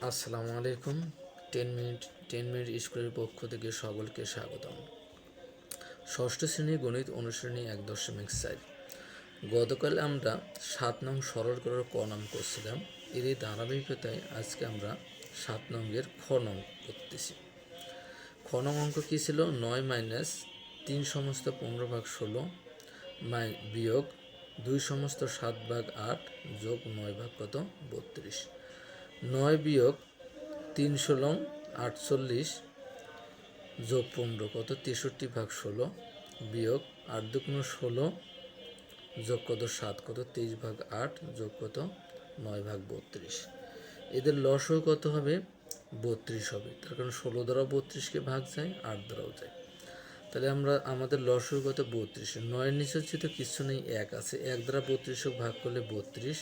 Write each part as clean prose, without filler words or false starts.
আসসালামু আলাইকুম। 10 মিনিট স্কুলের পক্ষ থেকে সকলকে স্বাগতম। ষষ্ঠ শ্রেণীর গণিত অনুশ্রেণী 1.4। গতকাল আমরা 7 নং সরল করার ক নং করছিলাম। এর এই ধারাবাহিকতায় আজকে আমরা 7 নংয়ের খ নং করতেছি। খ নং অঙ্ক কী ছিল? 9 - 3 সমস্ত 15/16 বিয়োগ 2 সমস্ত 7/8 যোগ 9 ভাগ কত? 32। 9 বিয়োগ 3 ষোলং 48 যোগ 15 কত? 63/16 বিয়োগ 8 দুগুণ 16 যোগ কত? 7 কত? 23/8 যোগ কত? 9 ভাগ 32। এদের লসও কত হবে? 32 হবে, তার কারণ 16 দ্বারাও 32কে ভাগ যায়, 8 দ্বারাও যায়। তাহলে আমাদের লসও কত? 32। 9-এর নিচে হচ্ছে তো কিছু নেই, 1 আছে। 1 দ্বারা 32 ভাগ করলে 32।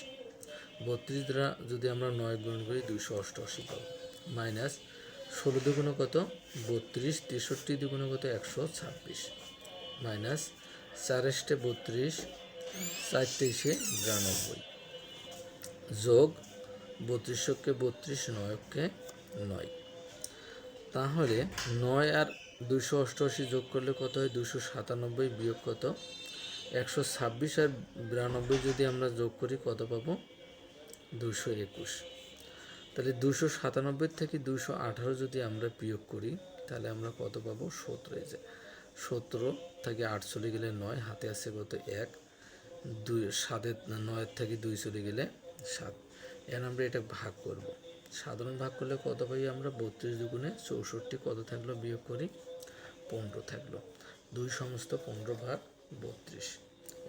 32 দ্বারা যদি আমরা 9 গুণ করি 288 পাবো। মাইনাস 16 দুগুণ কত? 32, 63 দুগুণ কত? 126। মাইনাস 4 × 32, 4 × 3 = 92 যোগ 32কে 32, 9কে 9। তাহলে 9 আর 288 যোগ করলে কত হয়? 297 বিয়োগ কত? 126 আর 92 যদি আমরা যোগ করি কত পাবো? 221। তাহলে 297 থেকে 218 যদি আমরা বিয়োগ করি তাহলে আমরা কত পাবো? 17। 17 থেকে 8 চলে গেলে 9, হাতে আছে কত? 1। 9 থেকে 2 চলে গেলে 7। এখন আমরা এটা ভাগ করব। সাধারণ ভাগ করলে কত পাই আমরা? 32 দুগুণে 64 কত থাকলো? বিয়োগ করি 15 থাকলো। 2 সমস্ত 15/32।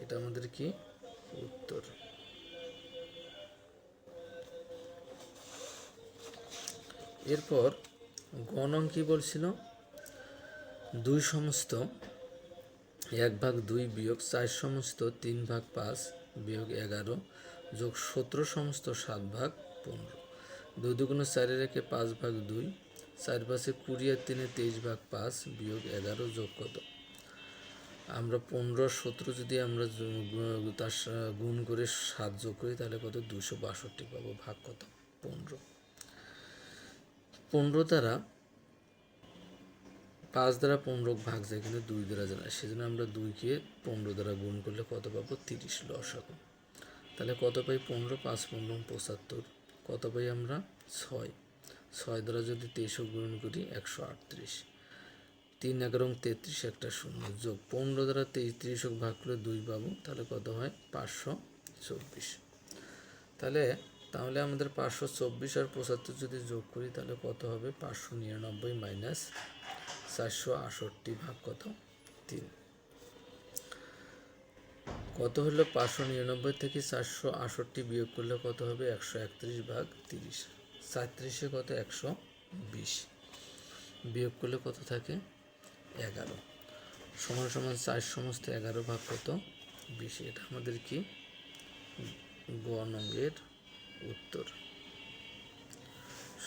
এটা আমাদের কি উত্তর। এরপর গ নং কি বলছিল? 2 সমস্ত 1/2 বিয়োগ 4 সমস্ত 3/5 বিয়োগ 11 যোগ 17 সমস্ত 7/15। 2 দুগুণ 4 রেখে 5/2, 4 5 20 আর 3 23/5 বিয়োগ 11 যোগ কত? আমরা 15 আর 17 যদি আমরা তার গুণ করে 7 যোগ করি তাহলে কত? 262 পাবো। ভাগ কত? 15। 15 দ্বারা 5 দ্বারা 15 ভাগ যায়, কিন্তু 2 দ্বারা যায় না, সেজন্য আমরা 2কে 15 দ্বারা গুণ করলে কত পাবো? 30 লসাগু। তাহলে কত পাই? 15, 5 15 75। কত পাই আমরা? 6। 6 দ্বারা যদি 23 গুণ করি 138। 3 11 33, একটা 0 যোগ 15 দ্বারা 33 ভাগ করলে 2 পাবো। তাহলে কত হয়? 524। তাহলে আমাদের 524 আর 75 যদি যোগ করি তাহলে কত হবে? 599 মাইনাস 468 ভাগ কত? 3। কত হলো? 599 থেকে 468 বিয়োগ করলে কত হবে? 131 ভাগ 30। 37 কত? 120 বিয়োগ করলে কত থাকে? 11 সমান সমান 4 সমস্ত 11 ভাগ কত? 20। এটা আমাদের কি গ নংয়ের উত্তর।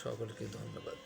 সকলকে ধন্যবাদ।